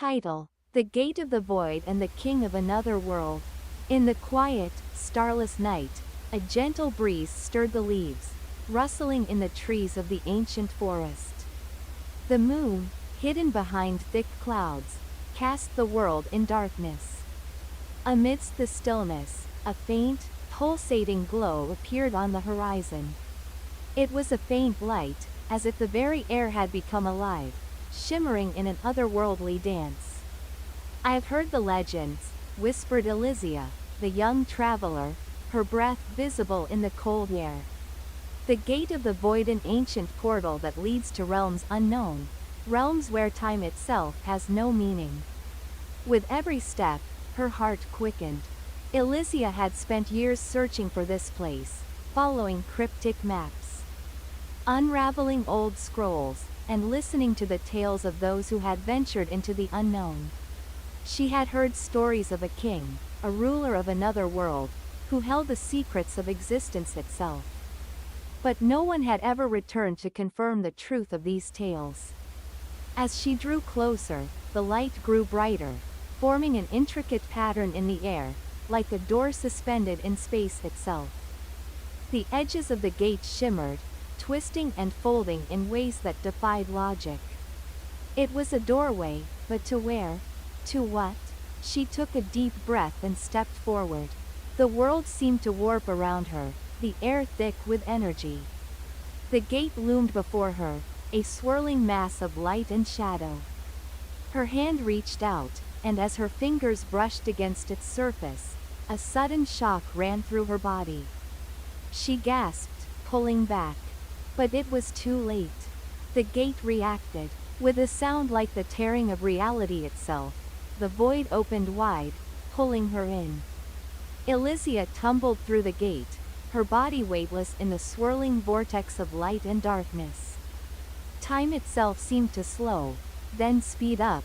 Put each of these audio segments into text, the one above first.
Title: The Gate of the Void and the King of Another World. In the quiet, starless night, a gentle breeze stirred the leaves, rustling in the trees of the ancient forest. The moon, hidden behind thick clouds, cast the world in darkness. Amidst the stillness, a faint, pulsating glow appeared on the horizon. It was a faint light, as if the very air had become alive, shimmering in an otherworldly dance. "I've heard the legends," whispered Elysia, the young traveler, her breath visible in the cold air. "The gate of the void, an ancient portal that leads to realms unknown, realms where time itself has no meaning." With every step, her heart quickened. Elysia had spent years searching for this place, following cryptic maps, unraveling old scrolls, and listening to the tales of those who had ventured into the unknown. She had heard stories of a king, a ruler of another world, who held the secrets of existence itself. But no one had ever returned to confirm the truth of these tales. As she drew closer, the light grew brighter, forming an intricate pattern in the air, like a door suspended in space itself. The edges of the gate shimmered, twisting and folding in ways that defied logic. It was a doorway, but to where? To what? She took a deep breath and stepped forward. The world seemed to warp around her, the air thick with energy. The gate loomed before her, a swirling mass of light and shadow. Her hand reached out, and as her fingers brushed against its surface, a sudden shock ran through her body. She gasped, pulling back. But it was too late. The gate reacted. With a sound like the tearing of reality itself, the void opened wide, pulling her in. Elysia tumbled through the gate, her body weightless in the swirling vortex of light and darkness. Time itself seemed to slow, then speed up,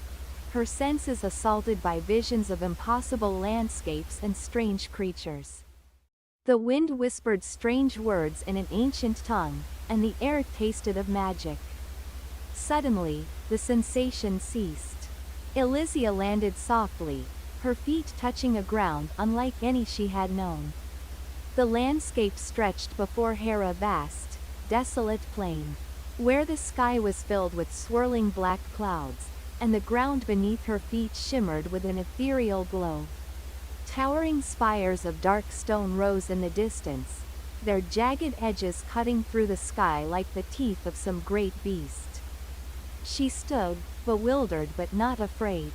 her senses assaulted by visions of impossible landscapes and strange creatures. The wind whispered strange words in an ancient tongue, and the air tasted of magic. Suddenly, the sensation ceased. Elysia landed softly, her feet touching a ground unlike any she had known. The landscape stretched before her, a vast, desolate plain, where the sky was filled with swirling black clouds, and the ground beneath her feet shimmered with an ethereal glow. Towering spires of dark stone rose in the distance, their jagged edges cutting through the sky like the teeth of some great beast. She stood, bewildered but not afraid.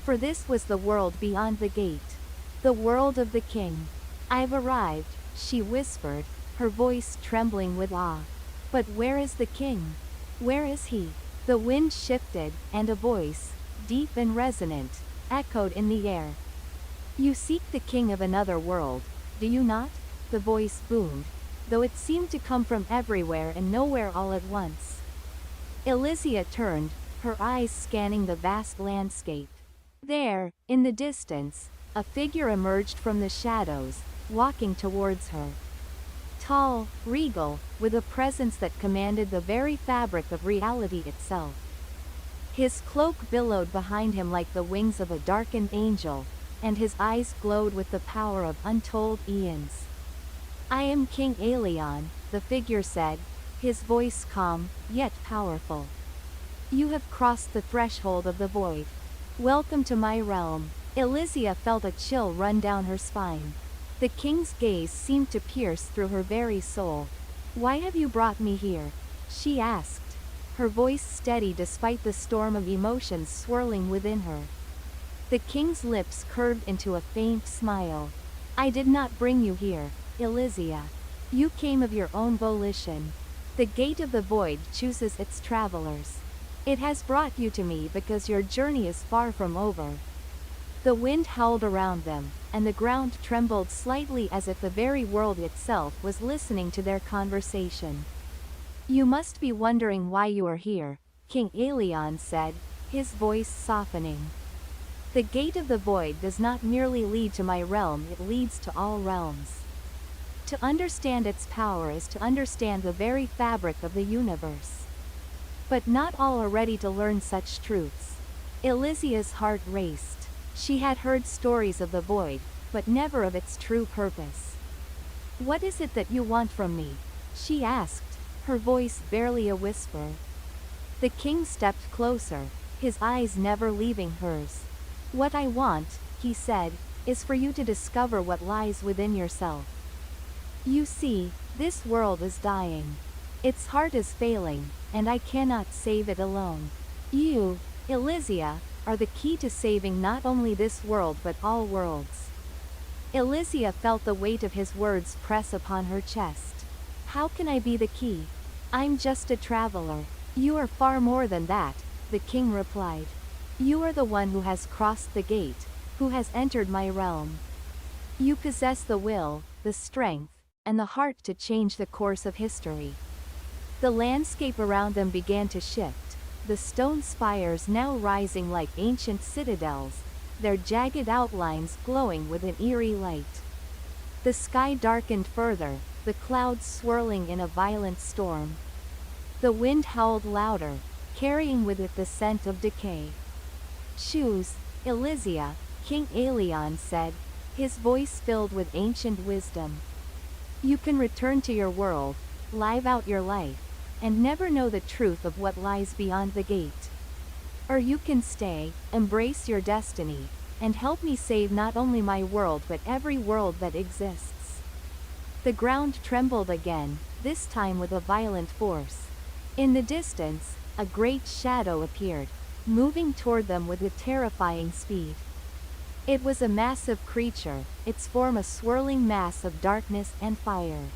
For this was the world beyond the gate. The world of the king. "I've arrived," she whispered, her voice trembling with awe. "But where is the king? Where is he?" The wind shifted, and a voice, deep and resonant, echoed in the air. "You seek the king of another world, do you not?" the voice boomed, though it seemed to come from everywhere and nowhere all at once. Elysia turned, her eyes scanning the vast landscape. There, in the distance, a figure emerged from the shadows, walking towards her. Tall, regal, with a presence that commanded the very fabric of reality itself. His cloak billowed behind him like the wings of a darkened angel, and his eyes glowed with the power of untold eons. "I am King Aelion," the figure said, his voice calm, yet powerful. "You have crossed the threshold of the void. Welcome to my realm." Elysia felt a chill run down her spine. The king's gaze seemed to pierce through her very soul. "Why have you brought me here?" she asked, her voice steady despite the storm of emotions swirling within her. The king's lips curved into a faint smile. "I did not bring you here, Elysia. You came of your own volition. The gate of the void chooses its travelers. It has brought you to me because your journey is far from over." The wind howled around them, and the ground trembled slightly as if the very world itself was listening to their conversation. "You must be wondering why you are here," King Aelion said, his voice softening. "The gate of the void does not merely lead to my realm, it leads to all realms. To understand its power is to understand the very fabric of the universe. But not all are ready to learn such truths." Elysia's heart raced. She had heard stories of the void, but never of its true purpose. "What is it that you want from me?" she asked, her voice barely a whisper. The king stepped closer, his eyes never leaving hers. "What I want," he said, "is for you to discover what lies within yourself. You see, this world is dying. Its heart is failing, and I cannot save it alone. You, Elysia, are the key to saving not only this world but all worlds." Elysia felt the weight of his words press upon her chest. "How can I be the key? I'm just a traveler." "You are far more than that," the king replied. "You are the one who has crossed the gate, who has entered my realm. You possess the will, the strength, and the heart to change the course of history." The landscape around them began to shift, the stone spires now rising like ancient citadels, their jagged outlines glowing with an eerie light. The sky darkened further, the clouds swirling in a violent storm. The wind howled louder, carrying with it the scent of decay. "Choose, Elysia," King Aelion said, his voice filled with ancient wisdom. "You can return to your world, live out your life, and never know the truth of what lies beyond the gate. Or you can stay, embrace your destiny, and help me save not only my world but every world that exists." The ground trembled again, this time with a violent force. In the distance, a great shadow appeared, moving toward them with a terrifying speed. It was a massive creature, its form a swirling mass of darkness and fire.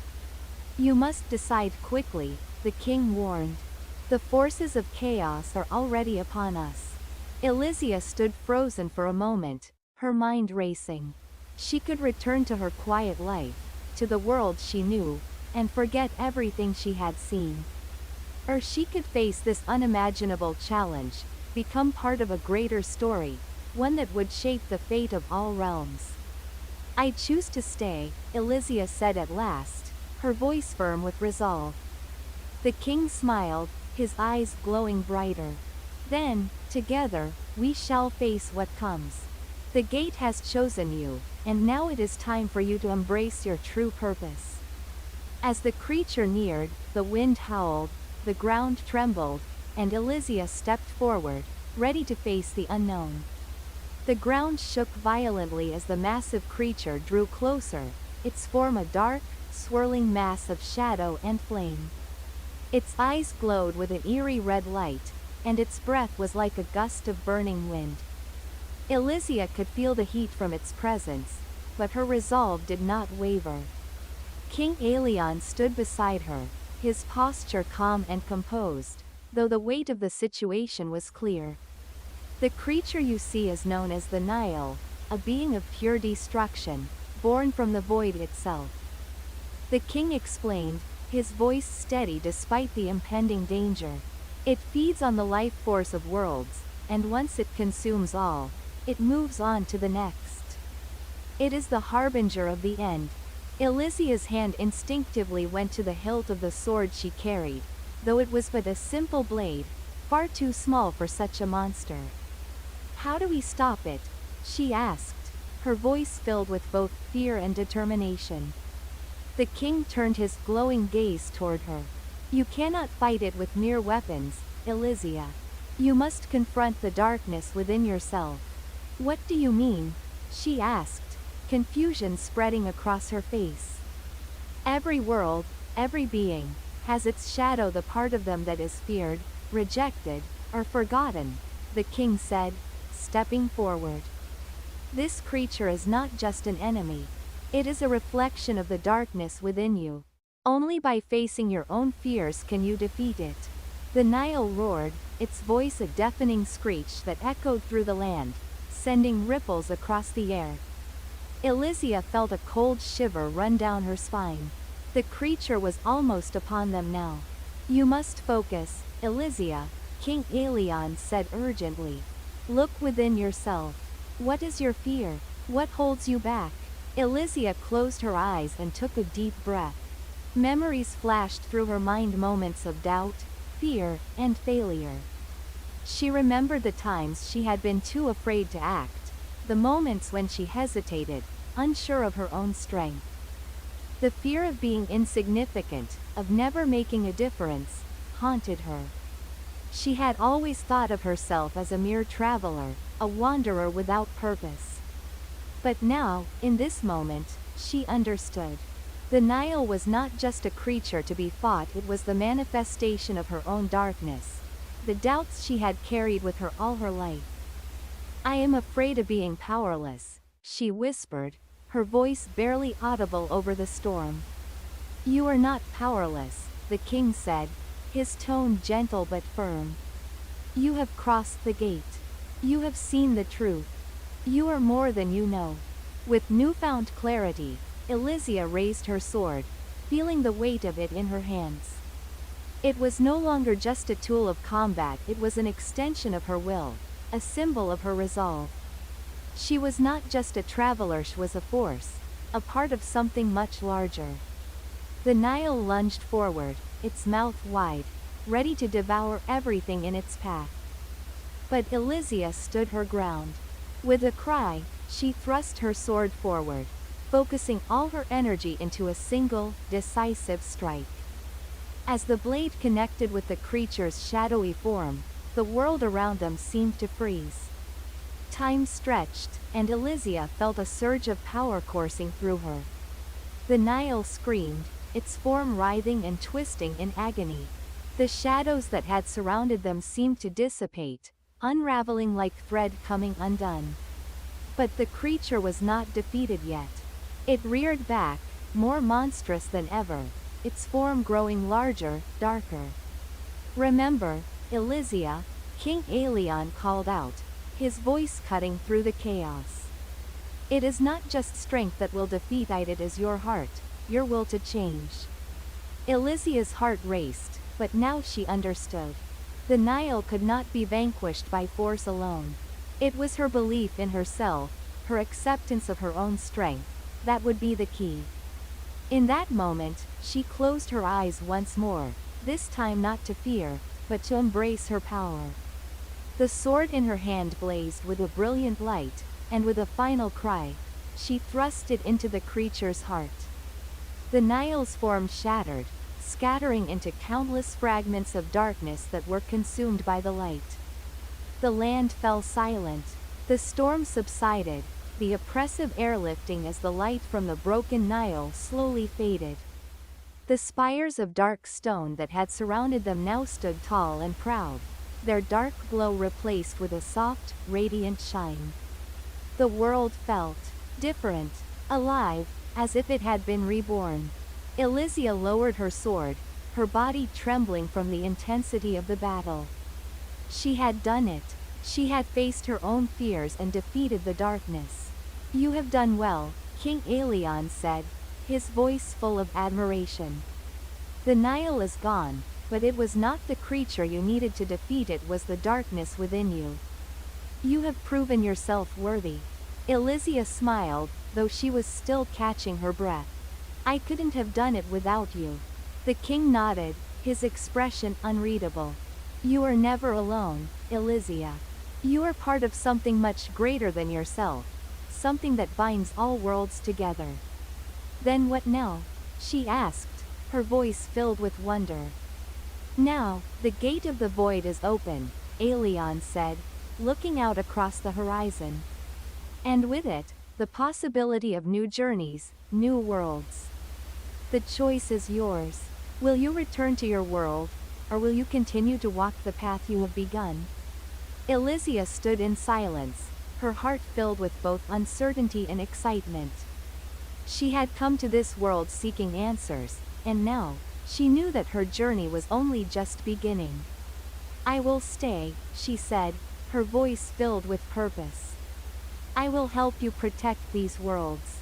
"You must decide quickly," the king warned. "The forces of chaos are already upon us." Elysia stood frozen for a moment, her mind racing. She could return to her quiet life, to the world she knew, and forget everything she had seen. Or she could face this unimaginable challenge, become part of a greater story, one that would shape the fate of all realms. "I choose to stay," Elysia said at last, her voice firm with resolve. The king smiled, his eyes glowing brighter. "Then, together, we shall face what comes. The gate has chosen you, and now it is time for you to embrace your true purpose." As the creature neared, the wind howled, the ground trembled, and Elysia stepped forward, ready to face the unknown. The ground shook violently as the massive creature drew closer, its form a dark, swirling mass of shadow and flame. Its eyes glowed with an eerie red light, and its breath was like a gust of burning wind. Elysia could feel the heat from its presence, but her resolve did not waver. King Aelion stood beside her, his posture calm and composed, though the weight of the situation was clear. "The creature you see is known as the Nile, a being of pure destruction, born from the void itself." The king explained, his voice steady despite the impending danger. "It feeds on the life force of worlds, and once it consumes all, it moves on to the next. It is the harbinger of the end." Elysia's hand instinctively went to the hilt of the sword she carried, though it was but a simple blade, far too small for such a monster. "How do we stop it?" she asked, her voice filled with both fear and determination. The king turned his glowing gaze toward her. "You cannot fight it with mere weapons, Elysia. You must confront the darkness within yourself." "What do you mean?" she asked, confusion spreading across her face. "Every world, every being, has its shadow, the part of them that is feared, rejected, or forgotten," the king said, stepping forward. "This creature is not just an enemy. It is a reflection of the darkness within you. Only by facing your own fears can you defeat it." The Nile roared, its voice a deafening screech that echoed through the land, sending ripples across the air. Elysia felt a cold shiver run down her spine. The creature was almost upon them now. "You must focus, Elysia," King Aelion said urgently. "Look within yourself. What is your fear? What holds you back?" Elysia closed her eyes and took a deep breath. Memories flashed through her mind, moments of doubt, fear, and failure. She remembered the times she had been too afraid to act, the moments when she hesitated, unsure of her own strength. The fear of being insignificant, of never making a difference, haunted her. She had always thought of herself as a mere traveler, a wanderer without purpose. But now, in this moment, she understood. The Nile was not just a creature to be fought, it was the manifestation of her own darkness, the doubts she had carried with her all her life. "I am afraid of being powerless," she whispered, her voice barely audible over the storm. "You are not powerless," the king said, his tone gentle but firm. "You have crossed the gate. You have seen the truth. You are more than you know." With newfound clarity, Elysia raised her sword, feeling the weight of it in her hands. It was no longer just a tool of combat, it was an extension of her will, a symbol of her resolve. She was not just a traveler, she was a force, a part of something much larger. The Nile lunged forward, its mouth wide, ready to devour everything in its path. But Elysia stood her ground. With a cry, she thrust her sword forward, focusing all her energy into a single, decisive strike. As the blade connected with the creature's shadowy form, the world around them seemed to freeze. Time stretched, and Elysia felt a surge of power coursing through her. The Nile screamed, its form writhing and twisting in agony. The shadows that had surrounded them seemed to dissipate, unraveling like thread coming undone. But the creature was not defeated yet. It reared back, more monstrous than ever, its form growing larger, darker. "Remember, Elysia," King Aelion called out, his voice cutting through the chaos. "It is not just strength that will defeat it, it is your heart, your will to change." Elysia's heart raced, but now she understood. The Nile could not be vanquished by force alone. It was her belief in herself, her acceptance of her own strength, that would be the key. In that moment, she closed her eyes once more, this time not to fear, but to embrace her power. The sword in her hand blazed with a brilliant light, and with a final cry, she thrust it into the creature's heart. The Nile's form shattered, scattering into countless fragments of darkness that were consumed by the light. The land fell silent. The storm subsided, the oppressive air lifting as the light from the broken Nile slowly faded. The spires of dark stone that had surrounded them now stood tall and proud, their dark glow replaced with a soft, radiant shine. The world felt different, alive, as if it had been reborn. Elysia lowered her sword, her body trembling from the intensity of the battle. She had done it. She had faced her own fears and defeated the darkness. "You have done well," King Aelion said, his voice full of admiration. "The Nile is gone, but it was not the creature you needed to defeat, it was the darkness within you. You have proven yourself worthy." Elysia smiled, though she was still catching her breath. "I couldn't have done it without you." The king nodded, his expression unreadable. "You are never alone, Elysia. You are part of something much greater than yourself, something that binds all worlds together." "Then what now?" she asked, her voice filled with wonder. "Now, the gate of the void is open," Aelion said, looking out across the horizon. "And with it, the possibility of new journeys, new worlds. The choice is yours. Will you return to your world, or will you continue to walk the path you have begun?" Elysia stood in silence, her heart filled with both uncertainty and excitement. She had come to this world seeking answers, and now, she knew that her journey was only just beginning. "I will stay," she said, her voice filled with purpose. "I will help you protect these worlds.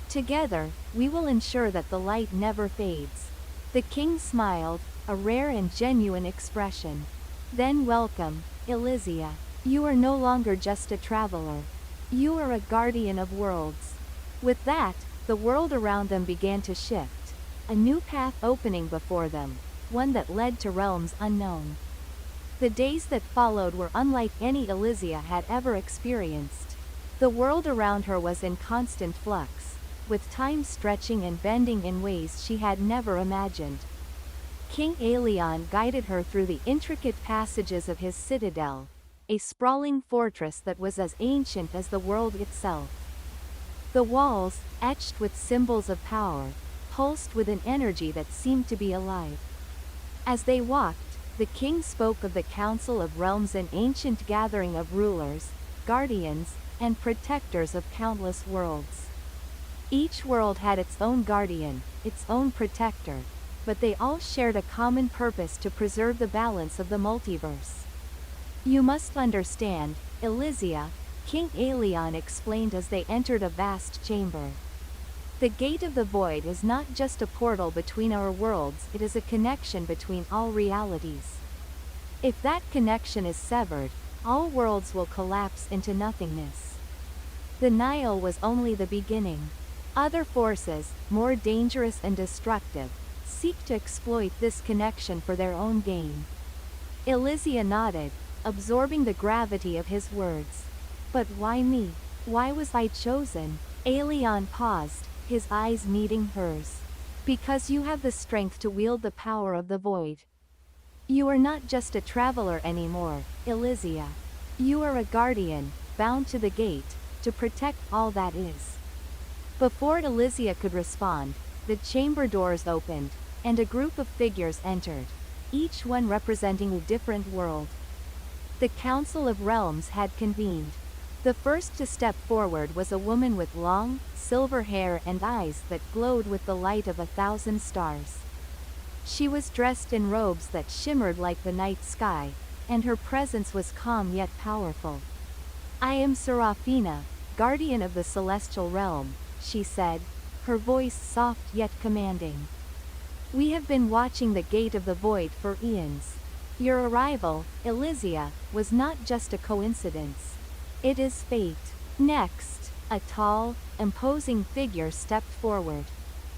Together, we will ensure that the light never fades." The king smiled, a rare and genuine expression. "Then welcome, Elysia. You are no longer just a traveler. You are a guardian of worlds." With that, the world around them began to shift, a new path opening before them, one that led to realms unknown. The days that followed were unlike any Elysia had ever experienced. The world around her was in constant flux, with time stretching and bending in ways she had never imagined. King Aelion guided her through the intricate passages of his citadel, a sprawling fortress that was as ancient as the world itself. The walls, etched with symbols of power, pulsed with an energy that seemed to be alive. As they walked, the king spoke of the Council of Realms, an ancient gathering of rulers, guardians, and protectors of countless worlds. Each world had its own guardian, its own protector, but they all shared a common purpose: to preserve the balance of the multiverse. "You must understand, Elysia," King Aelion explained as they entered a vast chamber. "The Gate of the Void is not just a portal between our worlds, it is a connection between all realities. If that connection is severed, all worlds will collapse into nothingness. The Nile was only the beginning. Other forces, more dangerous and destructive, seek to exploit this connection for their own gain." Elysia nodded, absorbing the gravity of his words. "But why me? Why was I chosen?" Aelion paused, his eyes meeting hers. "Because you have the strength to wield the power of the void. You are not just a traveler anymore, Elysia. You are a guardian, bound to the gate, to protect all that is." Before Elysia could respond, the chamber doors opened, and a group of figures entered, each one representing a different world. The Council of Realms had convened. The first to step forward was a woman with long, silver hair and eyes that glowed with the light of 1,000 stars. She was dressed in robes that shimmered like the night sky, and her presence was calm yet powerful. "I am Seraphina, guardian of the celestial realm," she said, her voice soft yet commanding. "We have been watching the Gate of the Void for eons. Your arrival, Elysia, was not just a coincidence. It is fate." Next, a tall, imposing figure stepped forward.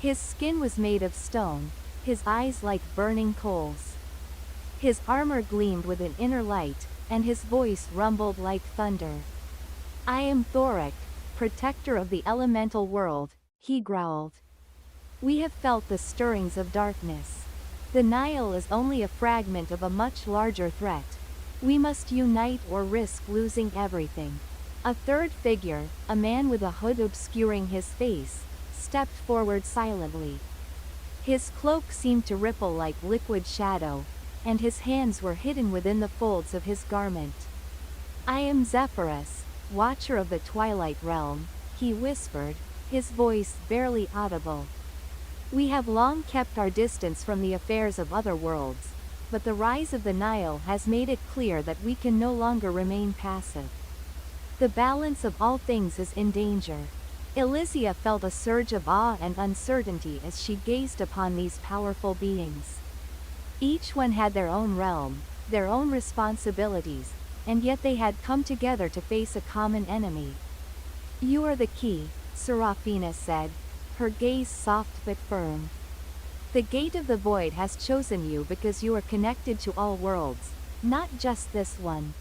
His skin was made of stone, his eyes like burning coals. His armor gleamed with an inner light, and his voice rumbled like thunder. "I am Thoric, protector of the elemental world," he growled. "We have felt the stirrings of darkness. The Nile is only a fragment of a much larger threat. We must unite or risk losing everything." A third figure, a man with a hood obscuring his face, stepped forward silently. His cloak seemed to ripple like liquid shadow, and his hands were hidden within the folds of his garment. "I am Zephyrus, watcher of the Twilight Realm," he whispered, his voice barely audible. "We have long kept our distance from the affairs of other worlds, but the rise of the Nile has made it clear that we can no longer remain passive. The balance of all things is in danger." Elysia felt a surge of awe and uncertainty as she gazed upon these powerful beings. Each one had their own realm, their own responsibilities, and yet they had come together to face a common enemy. "You are the key," Seraphina said, her gaze soft but firm. "The Gate of the Void has chosen you because you are connected to all worlds, not just this one.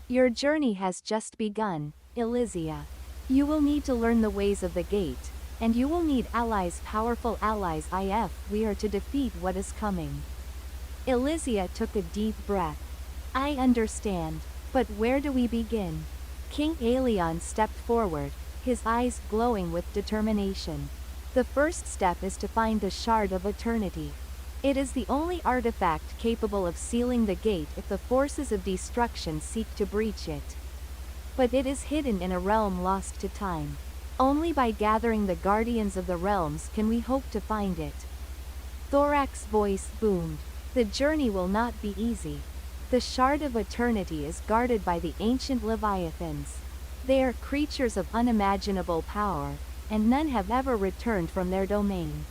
Your journey has just begun, Elysia. You will need to learn the ways of the gate, and you will need allies, powerful allies if we are to defeat what is coming." Elysia took a deep breath. "I understand, but where do we begin?" King Aelion stepped forward, his eyes glowing with determination. "The first step is to find the Shard of Eternity. It is the only artifact capable of sealing the gate if the forces of destruction seek to breach it. But it is hidden in a realm lost to time. Only by gathering the guardians of the realms can we hope to find it." Thorac's voice boomed. "The journey will not be easy. The Shard of Eternity is guarded by the ancient Leviathans. They are creatures of unimaginable power, and none have ever returned from their domain."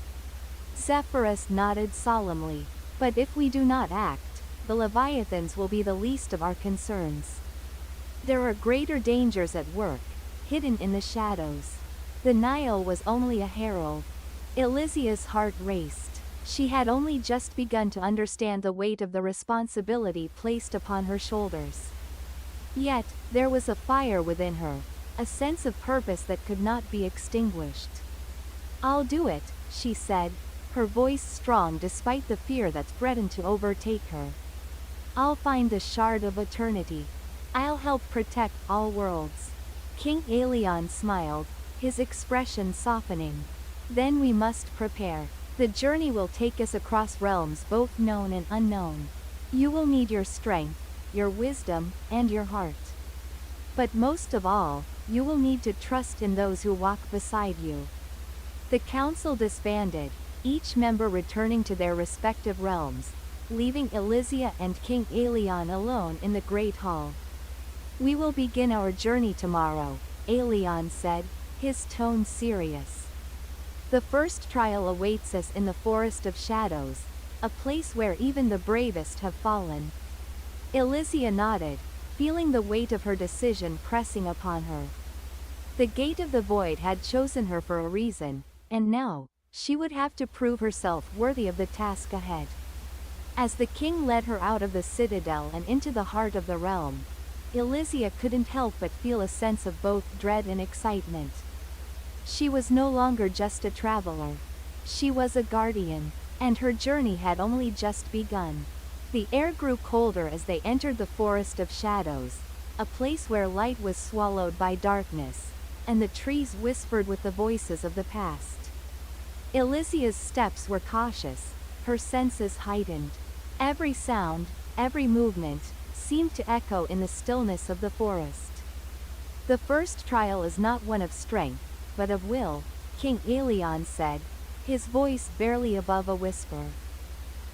Zephyrus nodded solemnly. "But if we do not act, the Leviathans will be the least of our concerns. There are greater dangers at work, hidden in the shadows. The Nile was only a herald." Elysia's heart raced. She had only just begun to understand the weight of the responsibility placed upon her shoulders. Yet, there was a fire within her, a sense of purpose that could not be extinguished. "I'll do it," she said, her voice strong despite the fear that threatened to overtake her. "I'll find the shard of eternity. I'll help protect all worlds." King Aelion smiled, his expression softening. "Then we must prepare. The journey will take us across realms both known and unknown. You will need your strength, your wisdom, and your heart. But most of all, you will need to trust in those who walk beside you." The council disbanded, each member returning to their respective realms, leaving Elysia and King Aelion alone in the Great Hall. "We will begin our journey tomorrow," Aelion said, his tone serious. "The first trial awaits us in the Forest of Shadows, a place where even the bravest have fallen." Elysia nodded, feeling the weight of her decision pressing upon her. The Gate of the Void had chosen her for a reason, and now, she would have to prove herself worthy of the task ahead. As the king led her out of the citadel and into the heart of the realm, Elysia couldn't help but feel a sense of both dread and excitement. She was no longer just a traveler. She was a guardian, and her journey had only just begun. The air grew colder as they entered the Forest of Shadows, a place where light was swallowed by darkness, and the trees whispered with the voices of the past. Elysia's steps were cautious, her senses heightened. Every sound, every movement, seemed to echo in the stillness of the forest. "The first trial is not one of strength, but of will," King Aelion said, his voice barely above a whisper.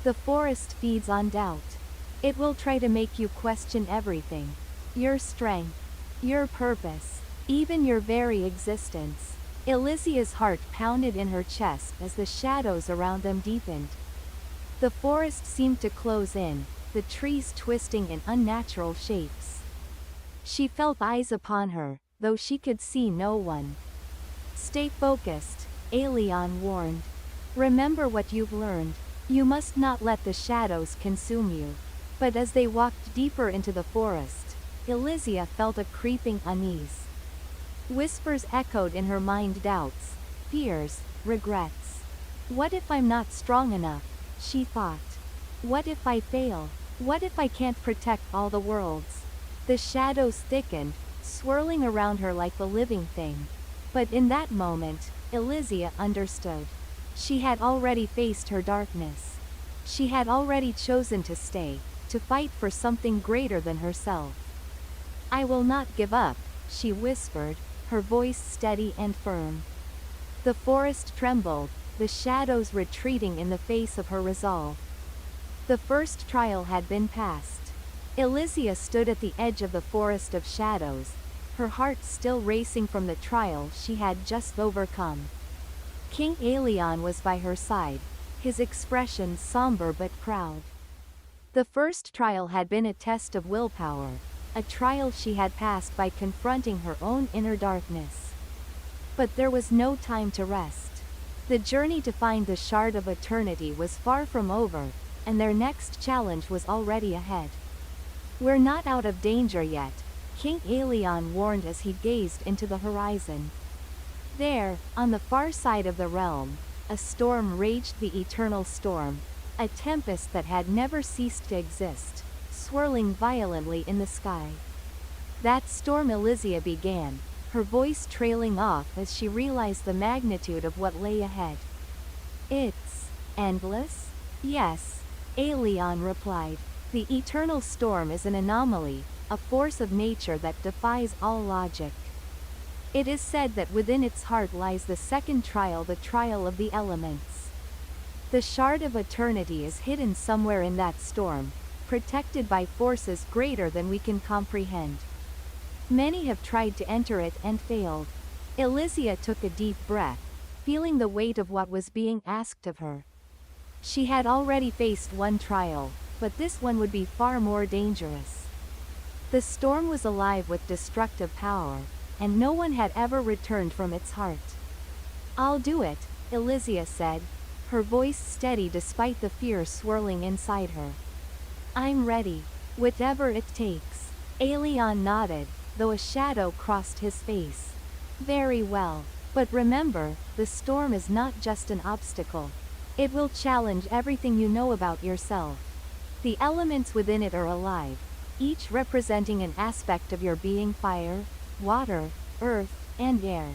"The forest feeds on doubt. It will try to make you question everything. Your strength, your purpose, even your very existence." Elysia's heart pounded in her chest as the shadows around them deepened. The forest seemed to close in, the trees twisting in unnatural shapes. She felt eyes upon her, though she could see no one. "Stay focused," Aelion warned. "Remember what you've learned. You must not let the shadows consume you." But as they walked deeper into the forest, Elysia felt a creeping unease. Whispers echoed in her mind, doubts, fears, regrets. "What if I'm not strong enough?" she thought. "What if I fail? What if I can't protect all the worlds?" The shadows thickened, swirling around her like a living thing. But in that moment, Elysia understood. She had already faced her darkness. She had already chosen to stay, to fight for something greater than herself. "I will not give up," she whispered, her voice steady and firm. The forest trembled, the shadows retreating in the face of her resolve. The first trial had been passed. Elysia stood at the edge of the Forest of Shadows, her heart still racing from the trial she had just overcome. King Aelion was by her side, his expression somber but proud. The first trial had been a test of willpower, a trial she had passed by confronting her own inner darkness. But there was no time to rest. The journey to find the Shard of Eternity was far from over, and their next challenge was already ahead. "We're not out of danger yet," King Aelion warned as he gazed into the horizon. There, on the far side of the realm, a storm raged, the eternal storm, a tempest that had never ceased to exist, swirling violently in the sky. That storm, Elysia began, her voice trailing off as she realized the magnitude of what lay ahead. "It's endless?" "Yes," Aelion replied. "The eternal storm is an anomaly, a force of nature that defies all logic. It is said that within its heart lies the second trial, the trial of the elements. The Shard of Eternity is hidden somewhere in that storm, protected by forces greater than we can comprehend. Many have tried to enter it and failed." Elysia took a deep breath, feeling the weight of what was being asked of her. She had already faced one trial, but this one would be far more dangerous. The storm was alive with destructive power, and no one had ever returned from its heart. "I'll do it," Elysia said, her voice steady despite the fear swirling inside her. I'm ready. Whatever it takes. Aelion nodded, though a shadow crossed his face. Very well. But remember, the storm is not just an obstacle. It will challenge everything you know about yourself. The elements within it are alive, each representing an aspect of your being: fire, water, earth, and air.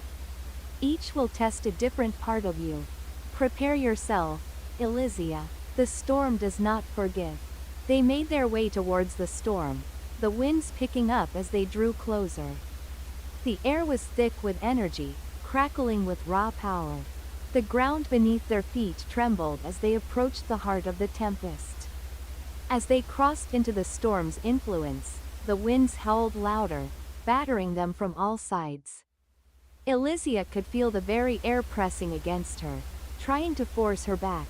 Each will test a different part of you. Prepare yourself, Elysia. The storm does not forgive. They made their way towards the storm, the winds picking up as they drew closer. The air was thick with energy, crackling with raw power. The ground beneath their feet trembled as they approached the heart of the tempest. As they crossed into the storm's influence, the winds howled louder, battering them from all sides. Elysia could feel the very air pressing against her, trying to force her back.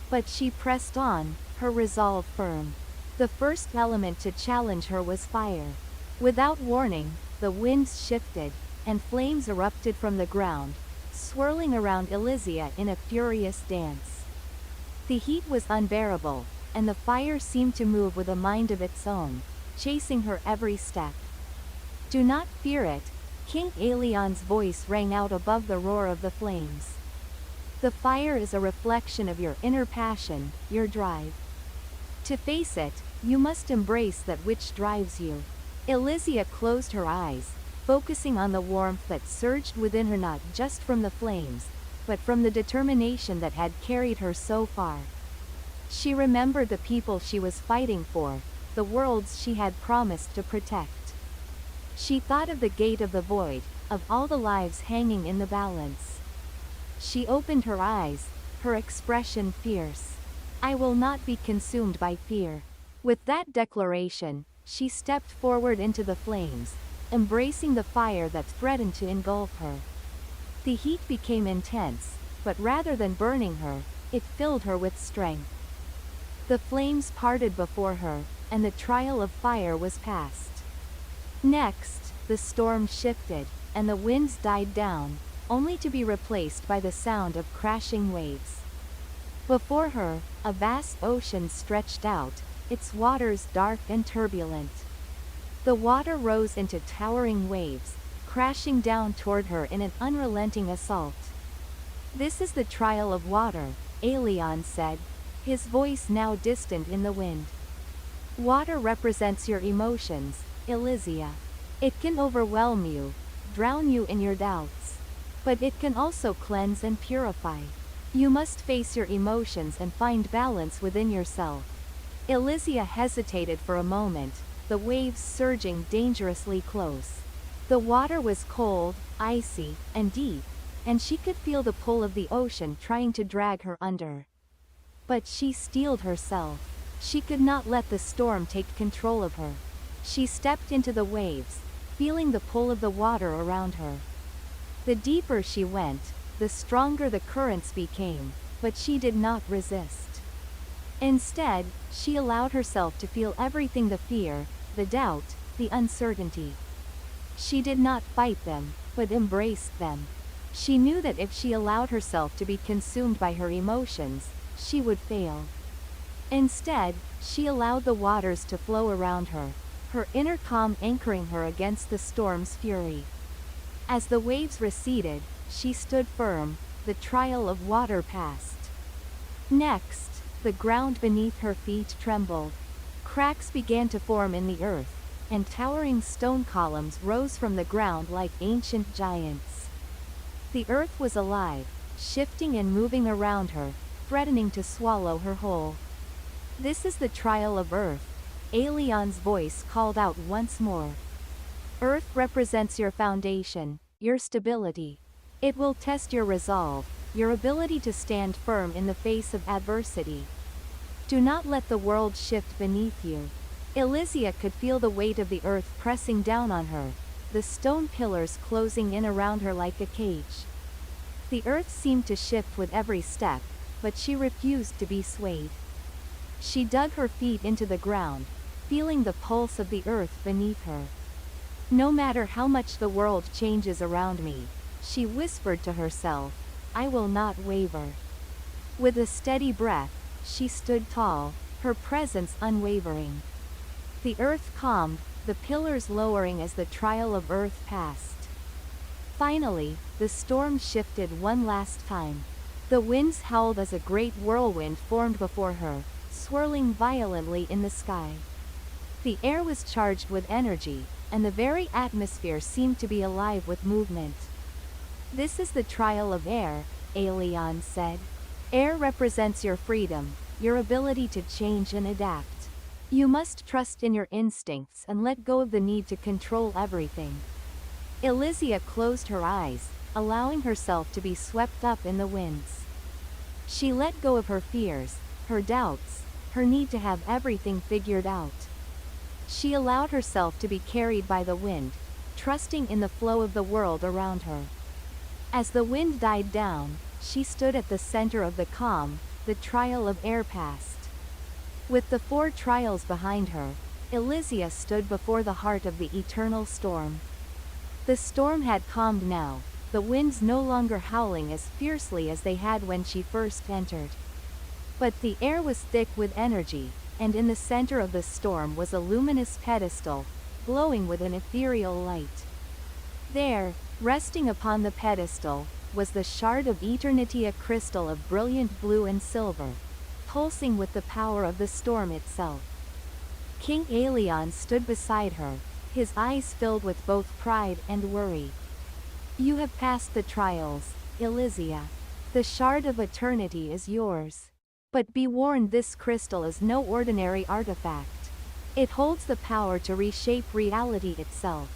But she pressed on, her resolve firm. The first element to challenge her was fire. Without warning, the winds shifted, and flames erupted from the ground, swirling around Elysia in a furious dance. The heat was unbearable, and the fire seemed to move with a mind of its own, chasing her every step. Do not fear it, King Aelion's voice rang out above the roar of the flames. The fire is a reflection of your inner passion, your drive. To face it, you must embrace that which drives you. Elysia closed her eyes, focusing on the warmth that surged within her, not just from the flames, but from the determination that had carried her so far. She remembered the people she was fighting for, the worlds she had promised to protect. She thought of the gate of the void, of all the lives hanging in the balance. She opened her eyes, her expression fierce. I will not be consumed by fear. With that declaration, she stepped forward into the flames, embracing the fire that threatened to engulf her. The heat became intense, but rather than burning her, it filled her with strength. The flames parted before her, and the trial of fire was past. Next, the storm shifted, and the winds died down, only to be replaced by the sound of crashing waves. Before her, a vast ocean stretched out, its waters dark and turbulent. The water rose into towering waves, crashing down toward her in an unrelenting assault. This is the trial of water, Aelion said, his voice now distant in the wind. Water represents your emotions, Elysia. It can overwhelm you, drown you in your doubts. But it can also cleanse and purify. You must face your emotions and find balance within yourself. Elysia hesitated for a moment, the waves surging dangerously close. The water was cold, icy, and deep, and she could feel the pull of the ocean trying to drag her under. But she steeled herself. She could not let the storm take control of her. She stepped into the waves, feeling the pull of the water around her. The deeper she went, the stronger the currents became, but she did not resist. Instead, she allowed herself to feel everything: the fear, the doubt, the uncertainty. She did not fight them, but embraced them. She knew that if she allowed herself to be consumed by her emotions, she would fail. Instead, she allowed the waters to flow around her, her inner calm anchoring her against the storm's fury. As the waves receded, she stood firm, the trial of water past. Next, the ground beneath her feet trembled. Cracks began to form in the earth, and towering stone columns rose from the ground like ancient giants. The earth was alive, shifting and moving around her, threatening to swallow her whole. This is the trial of earth, Aelion's voice called out once more. Earth represents your foundation, your stability. It will test your resolve, your ability to stand firm in the face of adversity. Do not let the world shift beneath you. Elysia could feel the weight of the earth pressing down on her, the stone pillars closing in around her like a cage. The earth seemed to shift with every step, but she refused to be swayed. She dug her feet into the ground, feeling the pulse of the earth beneath her. No matter how much the world changes around me, she whispered to herself, I will not waver. With a steady breath, she stood tall, her presence unwavering. The earth calmed, the pillars lowering as the trial of earth passed. Finally, the storm shifted one last time. The winds howled as a great whirlwind formed before her, swirling violently in the sky. The air was charged with energy, and the very atmosphere seemed to be alive with movement. "This is the trial of air," Aelion said. "Air represents your freedom, your ability to change and adapt. You must trust in your instincts and let go of the need to control everything." Elysia closed her eyes, allowing herself to be swept up in the winds. She let go of her fears, her doubts, her need to have everything figured out. She allowed herself to be carried by the wind, trusting in the flow of the world around her. As the wind died down, she stood at the center of the calm, the trial of air passed. With the 4 trials behind her, Elysia stood before the heart of the eternal storm. The storm had calmed now, the winds no longer howling as fiercely as they had when she first entered. But the air was thick with energy, and in the center of the storm was a luminous pedestal, glowing with an ethereal light. There, resting upon the pedestal, was the shard of eternity, a crystal of brilliant blue and silver, pulsing with the power of the storm itself. King Aelion stood beside her, his eyes filled with both pride and worry. "You have passed the trials, Elysia. The shard of eternity is yours. But be warned, this crystal is no ordinary artifact. It holds the power to reshape reality itself.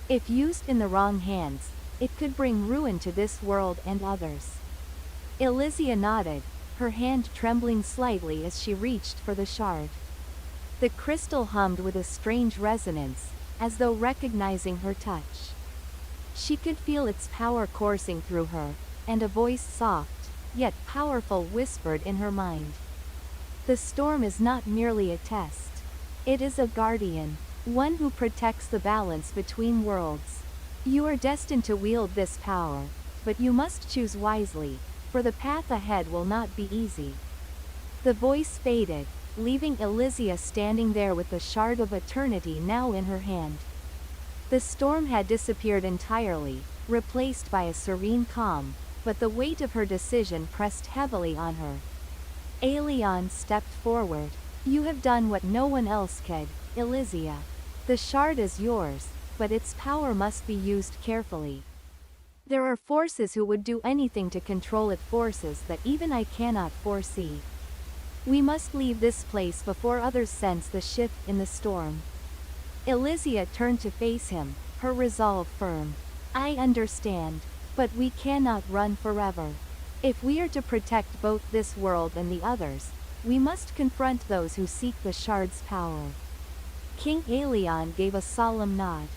If used in the wrong hands, it could bring ruin to this world and others." Elysia nodded, her hand trembling slightly as she reached for the shard. The crystal hummed with a strange resonance, as though recognizing her touch. She could feel its power coursing through her, and a voice, soft, yet powerful, whispered in her mind. "The storm is not merely a test. It is a guardian, one who protects the balance between worlds. You are destined to wield this power, but you must choose wisely, for the path ahead will not be easy." The voice faded, leaving Elysia standing there with the shard of eternity now in her hand. The storm had disappeared entirely, replaced by a serene calm, but the weight of her decision pressed heavily on her. Aelion stepped forward. "You have done what no one else could, Elysia. The shard is yours, but its power must be used carefully. There are forces who would do anything to control it, forces that even I cannot foresee. We must leave this place before others sense the shift in the storm." Elysia turned to face him, her resolve firm. "I understand, but we cannot run forever. If we are to protect both this world and the others, we must confront those who seek the shard's power." King Aelion gave a solemn nod.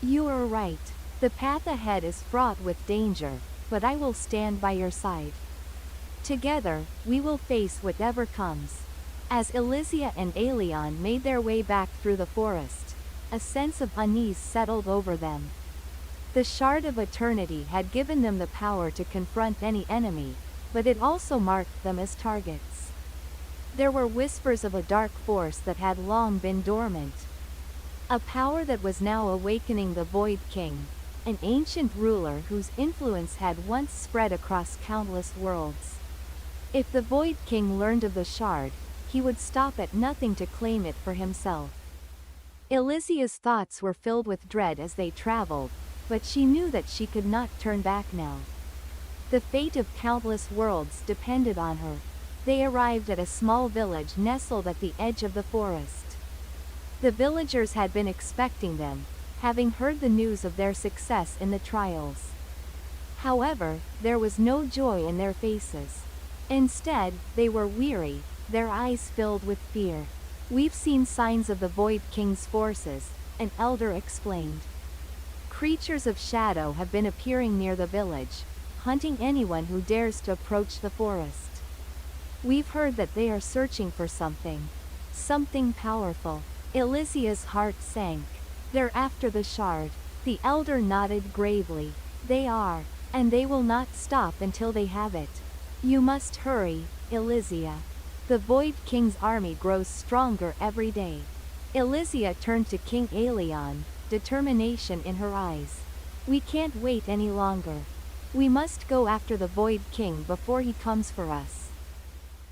"You are right. The path ahead is fraught with danger, but I will stand by your side. Together, we will face whatever comes." As Elysia and Aelion made their way back through the forest, a sense of unease settled over them. The shard of eternity had given them the power to confront any enemy, but it also marked them as targets. There were whispers of a dark force that had long been dormant. A power that was now awakening, the Void King, an ancient ruler whose influence had once spread across countless worlds. If the Void King learned of the shard, he would stop at nothing to claim it for himself. Elysia's thoughts were filled with dread as they traveled, but she knew that she could not turn back now. The fate of countless worlds depended on her. They arrived at a small village nestled at the edge of the forest. The villagers had been expecting them, having heard the news of their success in the trials. However, there was no joy in their faces. Instead, they were weary, their eyes filled with fear. "We've seen signs of the Void King's forces," an elder explained. "Creatures of shadow have been appearing near the village, hunting anyone who dares to approach the forest. We've heard that they are searching for something. Something powerful." Elysia's heart sank. "They're after the shard." The elder nodded gravely. "They are. And they will not stop until they have it. You must hurry, Elysia. The Void King's army grows stronger every day. Elysia turned to King Aelion, determination in her eyes. We can't wait any longer. We must go after the Void King before he comes for us.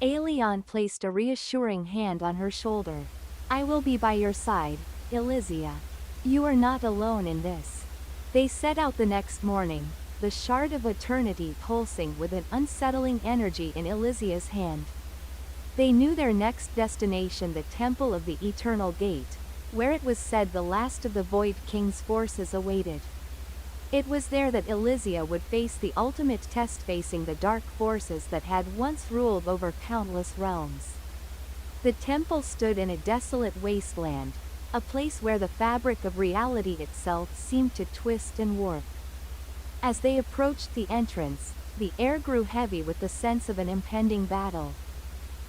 Aelion placed a reassuring hand on her shoulder. I will be by your side, Elysia. You are not alone in this. They set out the next morning, the shard of eternity pulsing with an unsettling energy in Elysia's hand. They knew their next destination, the Temple of the Eternal Gate, where it was said the last of the Void King's forces awaited. It was there that Elysia would face the ultimate test, facing the dark forces that had once ruled over countless realms. The temple stood in a desolate wasteland, a place where the fabric of reality itself seemed to twist and warp. As they approached the entrance, the air grew heavy with the sense of an impending battle.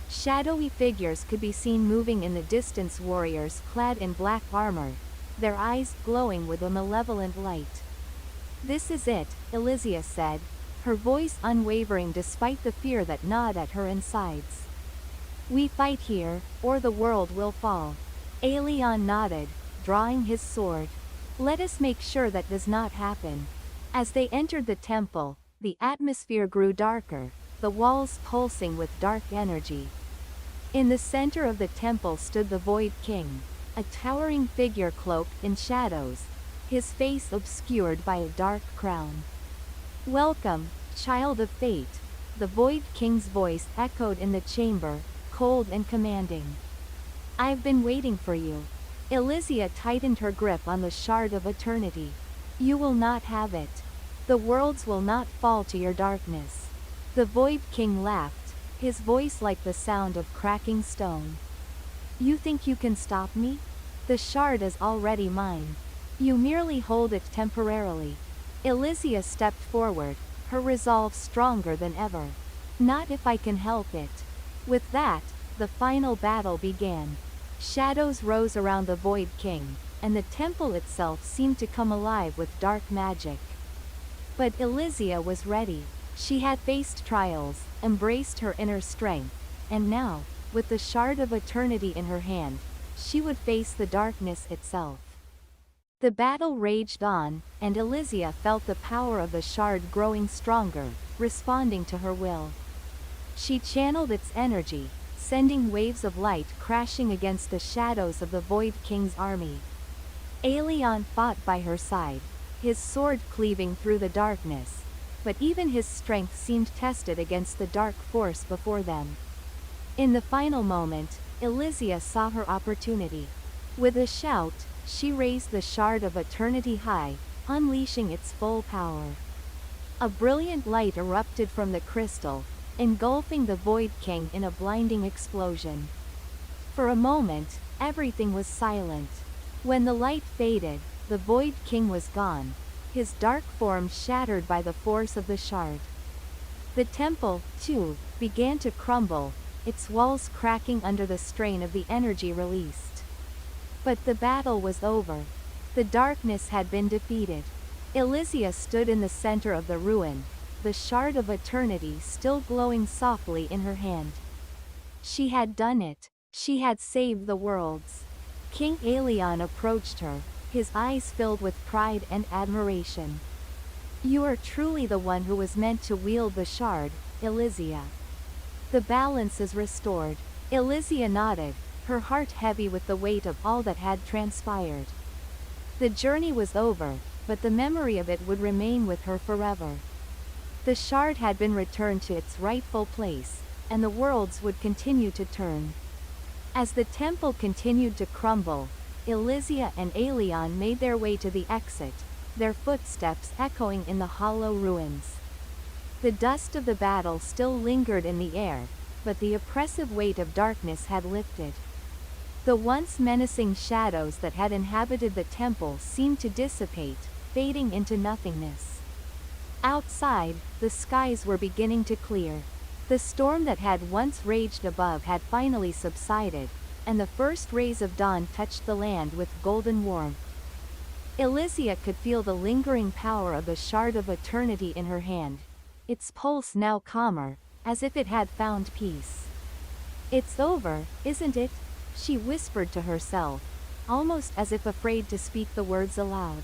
Shadowy figures could be seen moving in the distance, warriors clad in black armor, their eyes glowing with a malevolent light. This is it, Elysia said, her voice unwavering despite the fear that gnawed at her insides. We fight here, or the world will fall. Aelion nodded, drawing his sword. Let us make sure that does not happen. As they entered the temple, the atmosphere grew darker, the walls pulsing with dark energy. In the center of the temple stood the Void King, a towering figure cloaked in shadows, his face obscured by a dark crown. Welcome, child of fate, the Void King's voice echoed in the chamber, cold and commanding. I've been waiting for you. Elysia tightened her grip on the shard of eternity. You will not have it. The worlds will not fall to your darkness. The Void King laughed, his voice like the sound of cracking stone. You think you can stop me? The shard is already mine. You merely hold it temporarily. Elysia stepped forward, her resolve stronger than ever. Not if I can help it. With that, the final battle began. Shadows rose around the Void King, and the temple itself seemed to come alive with dark magic. But Elysia was ready. She had faced trials, embraced her inner strength, and now, with the shard of eternity in her hand, she would face the darkness itself. The battle raged on, and Elysia felt the power of the shard growing stronger, responding to her will. She channeled its energy, sending waves of light crashing against the shadows of the Void King's army. Aelion fought by her side, his sword cleaving through the darkness, but even his strength seemed tested against the dark force before them. In the final moment, Elysia saw her opportunity. With a shout, she raised the shard of eternity high, unleashing its full power. A brilliant light erupted from the crystal, engulfing the Void King in a blinding explosion. For a moment, everything was silent. When the light faded, the Void King was gone, his dark form shattered by the force of the shard. The temple, too, began to crumble, its walls cracking under the strain of the energy released. But the battle was over. The darkness had been defeated. Elysia stood in the center of the ruin, the shard of eternity still glowing softly in her hand. She had done it. She had saved the worlds. King Aelion approached her, his eyes filled with pride and admiration. You are truly the one who was meant to wield the shard, Elysia. The balance is restored. Elysia nodded, her heart heavy with the weight of all that had transpired. The journey was over, but the memory of it would remain with her forever. The shard had been returned to its rightful place, and the worlds would continue to turn. As the temple continued to crumble, Elysia and Aelion made their way to the exit, their footsteps echoing in the hollow ruins. The dust of the battle still lingered in the air, but the oppressive weight of darkness had lifted. The once menacing shadows that had inhabited the temple seemed to dissipate, fading into nothingness. Outside, the skies were beginning to clear. The storm that had once raged above had finally subsided, and the first rays of dawn touched the land with golden warmth. Elysia could feel the lingering power of the shard of eternity in her hand, its pulse now calmer, as if it had found peace. "It's over, isn't it?" she whispered to herself, almost as if afraid to speak the words aloud.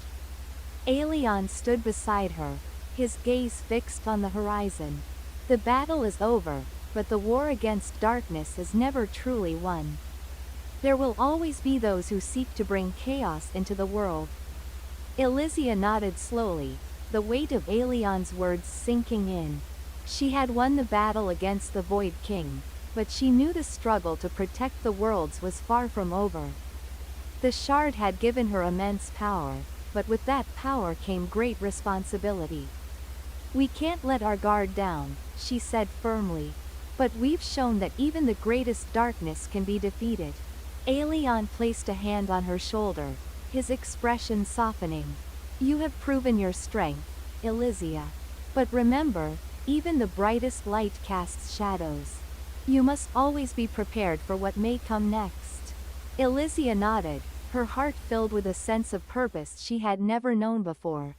Aelion stood beside her, his gaze fixed on the horizon. "The battle is over, but the war against darkness is never truly won. There will always be those who seek to bring chaos into the world." Elysia nodded slowly, the weight of Aelion's words sinking in. She had won the battle against the Void King, but she knew the struggle to protect the worlds was far from over. The shard had given her immense power, but with that power came great responsibility. "We can't let our guard down," she said firmly. "But we've shown that even the greatest darkness can be defeated." Aelion placed a hand on her shoulder, his expression softening. "You have proven your strength, Elysia. But remember, even the brightest light casts shadows. You must always be prepared for what may come next." Elysia nodded, her heart filled with a sense of purpose she had never known before.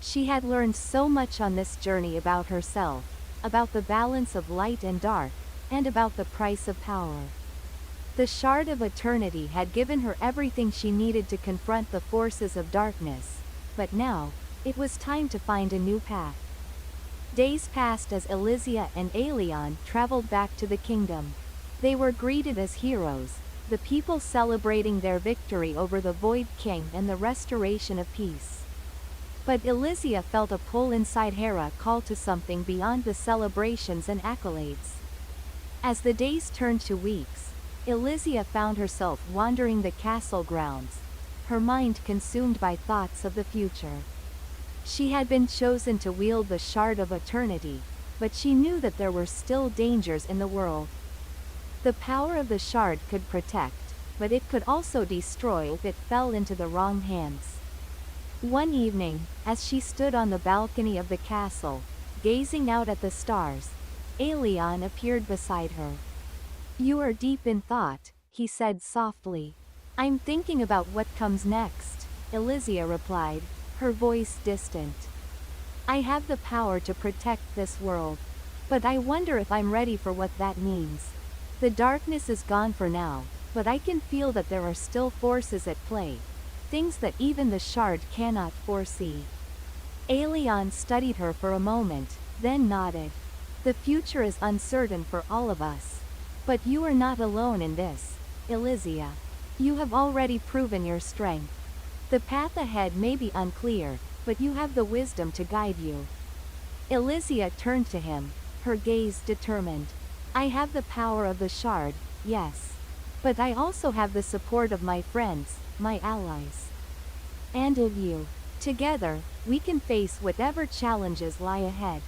She had learned so much on this journey about herself, about the balance of light and dark, and about the price of power. The Shard of Eternity had given her everything she needed to confront the forces of darkness, but now, it was time to find a new path. Days passed as Elysia and Aelion traveled back to the kingdom. They were greeted as heroes, the people celebrating their victory over the Void King and the restoration of peace. But Elysia felt a pull inside Hera call to something beyond the celebrations and accolades. As the days turned to weeks, Elysia found herself wandering the castle grounds, her mind consumed by thoughts of the future. She had been chosen to wield the Shard of Eternity, but she knew that there were still dangers in the world. The power of the shard could protect, but it could also destroy if it fell into the wrong hands. One evening, as she stood on the balcony of the castle, gazing out at the stars, Aelion appeared beside her. "You are deep in thought," he said softly. "I'm thinking about what comes next," Elysia replied, her voice distant. "I have the power to protect this world. But I wonder if I'm ready for what that means. The darkness is gone for now, but I can feel that there are still forces at play, things that even the shard cannot foresee." Aelion studied her for a moment, then nodded. "The future is uncertain for all of us. But you are not alone in this, Elysia. You have already proven your strength. The path ahead may be unclear, but you have the wisdom to guide you." Elysia turned to him, her gaze determined. "I have the power of the shard, yes. But I also have the support of my friends, my allies. And of you. Together, we can face whatever challenges lie ahead."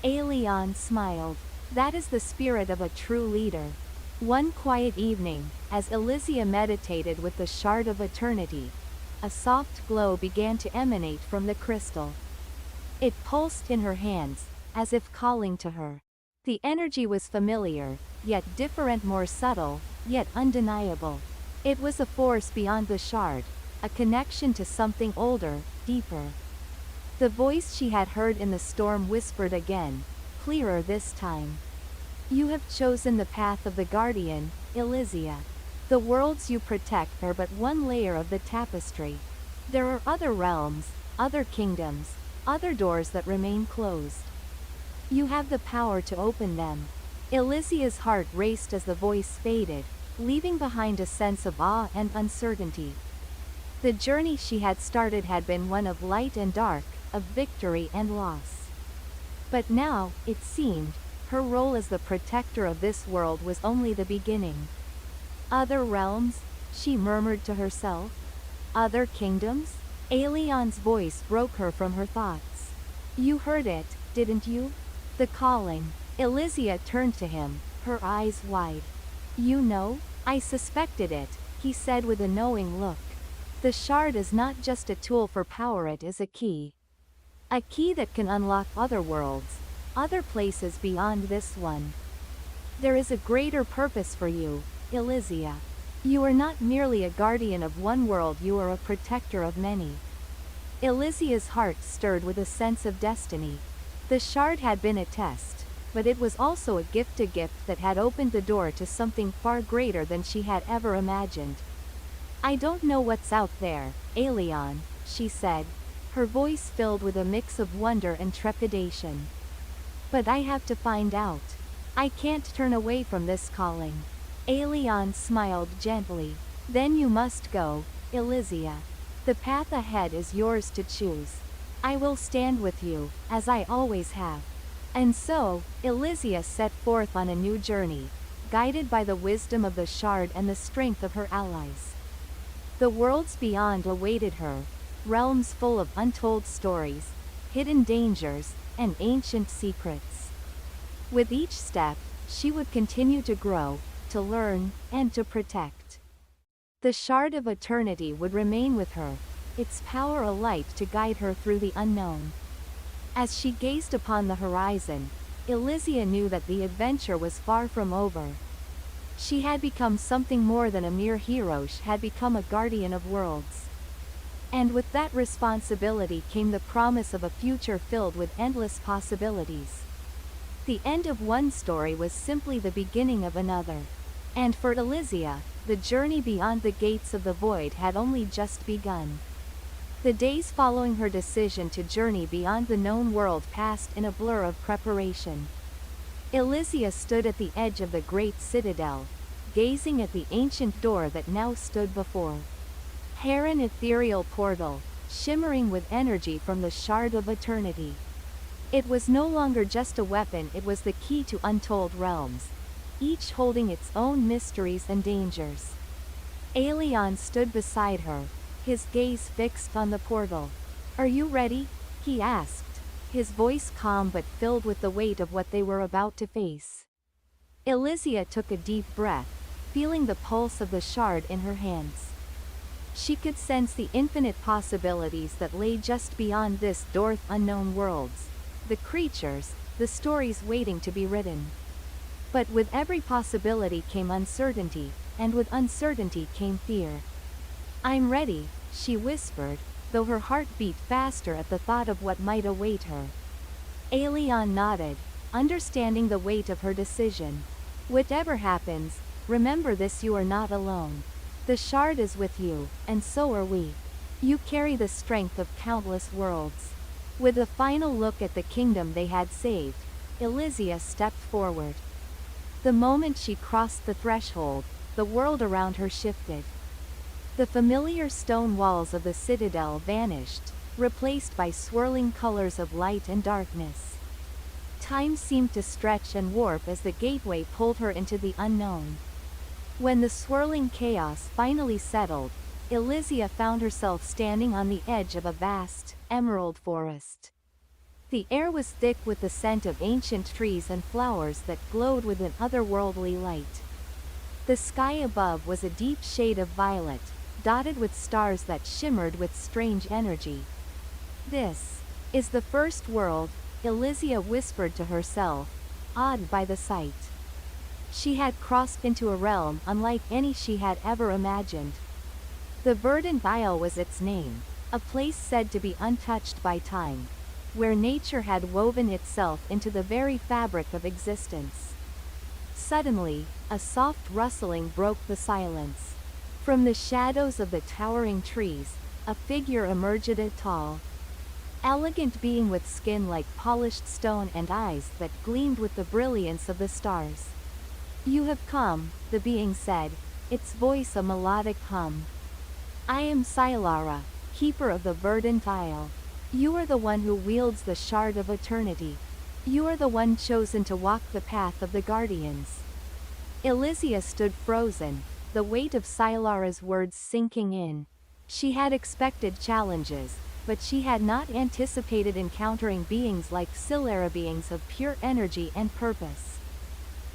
Aelion smiled. "That is the spirit of a true leader." One quiet evening, as Elysia meditated with the Shard of Eternity, a soft glow began to emanate from the crystal. It pulsed in her hands, as if calling to her. The energy was familiar, yet different, more subtle, yet undeniable. It was a force beyond the shard, a connection to something older, deeper. The voice she had heard in the storm whispered again, clearer this time. "You have chosen the path of the Guardian, Elysia. The worlds you protect are but one layer of the tapestry. There are other realms, other kingdoms, other doors that remain closed. You have the power to open them." Elysia's heart raced as the voice faded, leaving behind a sense of awe and uncertainty. The journey she had started had been one of light and dark, of victory and loss. But now, it seemed, her role as the protector of this world was only the beginning. "Other realms?" she murmured to herself. "Other kingdoms?" Aelion's voice broke her from her thoughts. "You heard it, didn't you? The calling." Elysia turned to him, her eyes wide. "You know? I suspected it," he said with a knowing look. "The shard is not just a tool for power, it is a key. A key that can unlock other worlds, other places beyond this one. There is a greater purpose for you, Elysia. You are not merely a guardian of one world, you are a protector of many." Elysia's heart stirred with a sense of destiny. The shard had been a test, but it was also a gift that had opened the door to something far greater than she had ever imagined. I don't know what's out there, Alien, she said, her voice filled with a mix of wonder and trepidation. But I have to find out. I can't turn away from this calling. Alien smiled gently. Then you must go, Elysia. The path ahead is yours to choose. I will stand with you, as I always have. And so, Elysia set forth on a new journey, guided by the wisdom of the shard and the strength of her allies. The worlds beyond awaited her, realms full of untold stories, hidden dangers, and ancient secrets. With each step, she would continue to grow, to learn, and to protect. The shard of eternity would remain with her, its power a light to guide her through the unknown. As she gazed upon the horizon, Elysia knew that the adventure was far from over. She had become something more than a mere hero. She had become a guardian of worlds. And with that responsibility came the promise of a future filled with endless possibilities. The end of one story was simply the beginning of another. And for Elysia, the journey beyond the gates of the void had only just begun. The days following her decision to journey beyond the known world passed in a blur of preparation. Elysia stood at the edge of the great citadel, gazing at the ancient door that now stood before her, an ethereal portal, shimmering with energy from the shard of eternity. It was no longer just a weapon, it was the key to untold realms, each holding its own mysteries and dangers. Alien stood beside her, his gaze fixed on the portal. Are you ready? He asked, his voice calm but filled with the weight of what they were about to face. Elysia took a deep breath, feeling the pulse of the shard in her hands. She could sense the infinite possibilities that lay just beyond this door, unknown worlds, the creatures, the stories waiting to be written. But with every possibility came uncertainty, and with uncertainty came fear. I'm ready, she whispered, though her heart beat faster at the thought of what might await her. Alien nodded, understanding the weight of her decision. Whatever happens, remember this: you are not alone. The shard is with you, and so are we. You carry the strength of countless worlds. With a final look at the kingdom they had saved, Elysia stepped forward. The moment she crossed the threshold, the world around her shifted. The familiar stone walls of the citadel vanished, replaced by swirling colors of light and darkness. Time seemed to stretch and warp as the gateway pulled her into the unknown. When the swirling chaos finally settled, Elysia found herself standing on the edge of a vast, emerald forest. The air was thick with the scent of ancient trees and flowers that glowed with an otherworldly light. The sky above was a deep shade of violet, dotted with stars that shimmered with strange energy. This is the first world, Elysia whispered to herself, awed by the sight. She had crossed into a realm unlike any she had ever imagined. The Verdant Isle was its name, a place said to be untouched by time, where nature had woven itself into the very fabric of existence. Suddenly, a soft rustling broke the silence. From the shadows of the towering trees, a figure emerged, a tall, elegant being with skin like polished stone and eyes that gleamed with the brilliance of the stars. You have come, the being said, its voice a melodic hum. I am Sylara, keeper of the Verdant Isle. You are the one who wields the shard of eternity. You are the one chosen to walk the path of the guardians. Elysia stood frozen, the weight of Sylara's words sinking in. She had expected challenges, but she had not anticipated encountering beings like Sylara, beings of pure energy and purpose.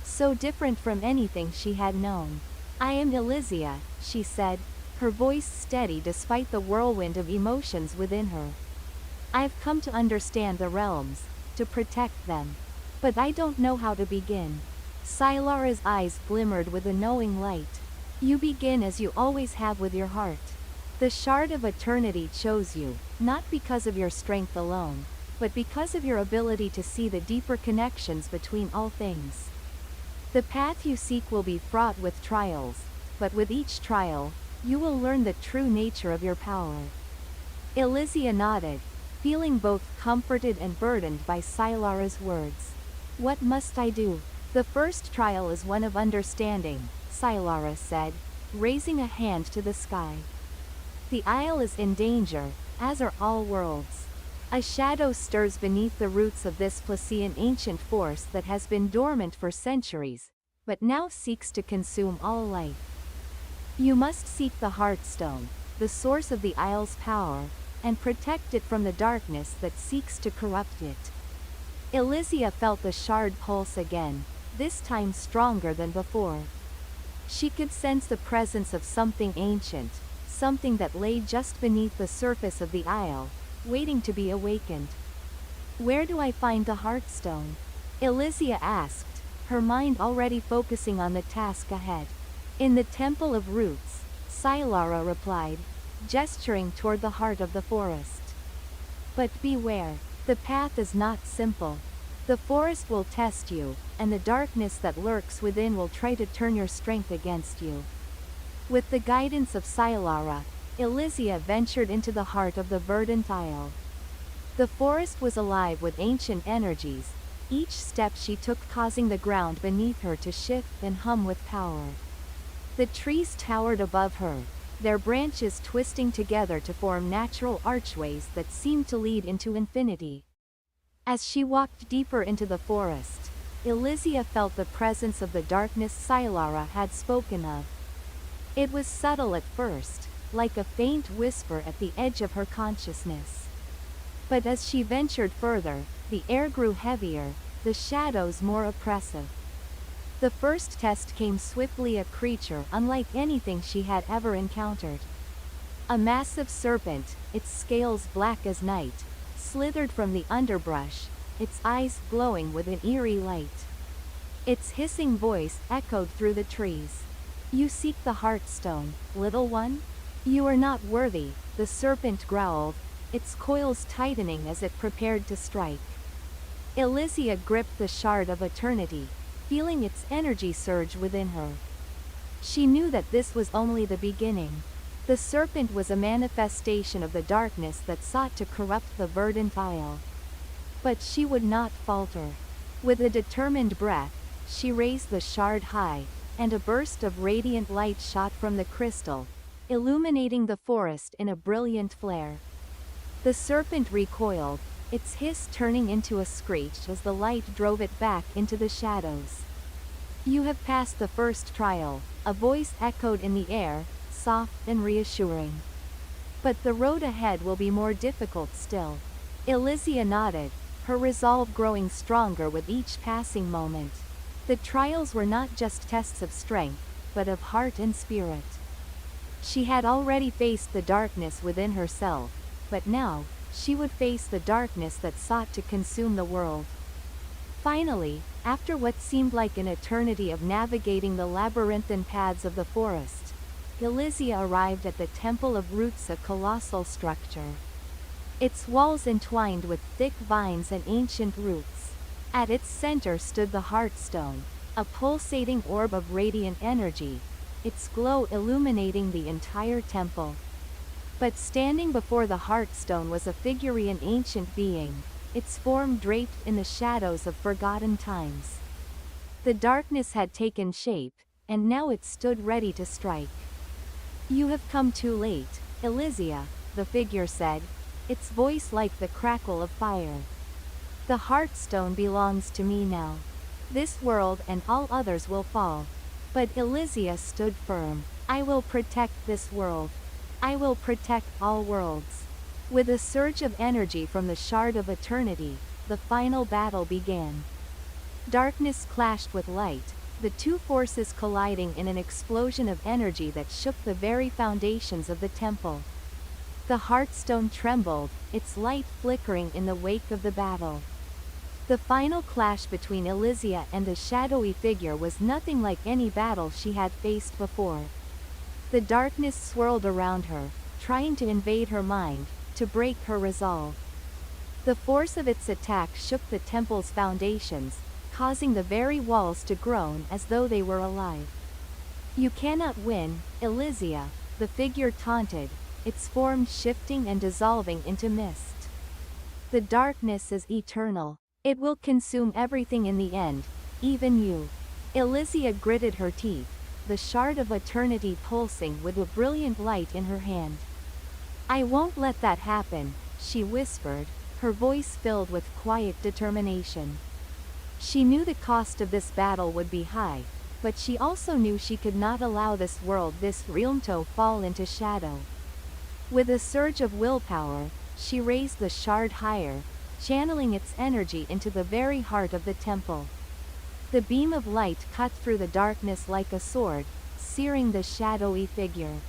So different from anything she had known. I am Elysia, she said, her voice steady despite the whirlwind of emotions within her. I've come to understand the realms, to protect them. But I don't know how to begin. Sylara's eyes glimmered with a knowing light. You begin as you always have, with your heart. The shard of eternity chose you, not because of your strength alone, but because of your ability to see the deeper connections between all things. The path you seek will be fraught with trials, but with each trial, you will learn the true nature of your power. Elysia nodded, feeling both comforted and burdened by Silara's words. What must I do? The first trial is one of understanding, Silara said, raising a hand to the sky. The isle is in danger, as are all worlds. A shadow stirs beneath the roots of this Placian ancient force that has been dormant for centuries, but now seeks to consume all life. You must seek the Heartstone, the source of the isle's power, and protect it from the darkness that seeks to corrupt it. Elysia felt the shard pulse again, this time stronger than before. She could sense the presence of something ancient, something that lay just beneath the surface of the isle, waiting to be awakened. Where do I find the Heartstone? Elysia asked, her mind already focusing on the task ahead. In the Temple of Roots, Silara replied, gesturing toward the heart of the forest. But beware, the path is not simple. The forest will test you, and the darkness that lurks within will try to turn your strength against you. With the guidance of Silara, Elysia ventured into the heart of the verdant isle. The forest was alive with ancient energies, each step she took causing the ground beneath her to shift and hum with power. The trees towered above her, their branches twisting together to form natural archways that seemed to lead into infinity. As she walked deeper into the forest, Elysia felt the presence of the darkness Silara had spoken of. It was subtle at first, like a faint whisper at the edge of her consciousness. But as she ventured further, the air grew heavier, the shadows more oppressive. The first test came swiftly, a creature unlike anything she had ever encountered. A massive serpent, its scales black as night, slithered from the underbrush, its eyes glowing with an eerie light. Its hissing voice echoed through the trees. You seek the Heartstone, little one? You are not worthy, the serpent growled, its coils tightening as it prepared to strike. Elysia gripped the shard of eternity, feeling its energy surge within her. She knew that this was only the beginning. The serpent was a manifestation of the darkness that sought to corrupt the verdant isle. But she would not falter. With a determined breath, she raised the shard high, and a burst of radiant light shot from the crystal, illuminating the forest in a brilliant flare. The serpent recoiled, its hiss turning into a screech as the light drove it back into the shadows. You have passed the first trial, a voice echoed in the air, soft and reassuring. But the road ahead will be more difficult still. Elysia nodded, her resolve growing stronger with each passing moment. The trials were not just tests of strength, but of heart and spirit. She had already faced the darkness within herself, but now, she would face the darkness that sought to consume the world. Finally, after what seemed like an eternity of navigating the labyrinthine paths of the forest, Elysia arrived at the Temple of Roots, a colossal structure. Its walls entwined with thick vines and ancient roots. At its center stood the Heartstone, a pulsating orb of radiant energy, its glow illuminating the entire temple. But standing before the Heartstone was a figure, an ancient being, its form draped in the shadows of forgotten times. The darkness had taken shape, and now it stood ready to strike. You have come too late, Elysia, the figure said, its voice like the crackle of fire. The Heartstone belongs to me now. This world and all others will fall. But Elysia stood firm. I will protect this world. I will protect all worlds. With a surge of energy from the Shard of Eternity, the final battle began. Darkness clashed with light, the two forces colliding in an explosion of energy that shook the very foundations of the temple. The Heartstone trembled, its light flickering in the wake of the battle. The final clash between Elysia and the shadowy figure was nothing like any battle she had faced before. The darkness swirled around her, trying to invade her mind, to break her resolve. The force of its attack shook the temple's foundations, causing the very walls to groan as though they were alive. "You cannot win, Elysia," the figure taunted, its form shifting and dissolving into mist. "The darkness is eternal. It will consume everything in the end, even you." Elysia gritted her teeth, the shard of eternity pulsing with a brilliant light in her hand. "I won't let that happen," she whispered, her voice filled with quiet determination. She knew the cost of this battle would be high, but she also knew she could not allow this world, this realm, to fall into shadow. With a surge of willpower, she raised the shard higher, channeling its energy into the very heart of the temple. The beam of light cut through the darkness like a sword, searing the shadowy figure.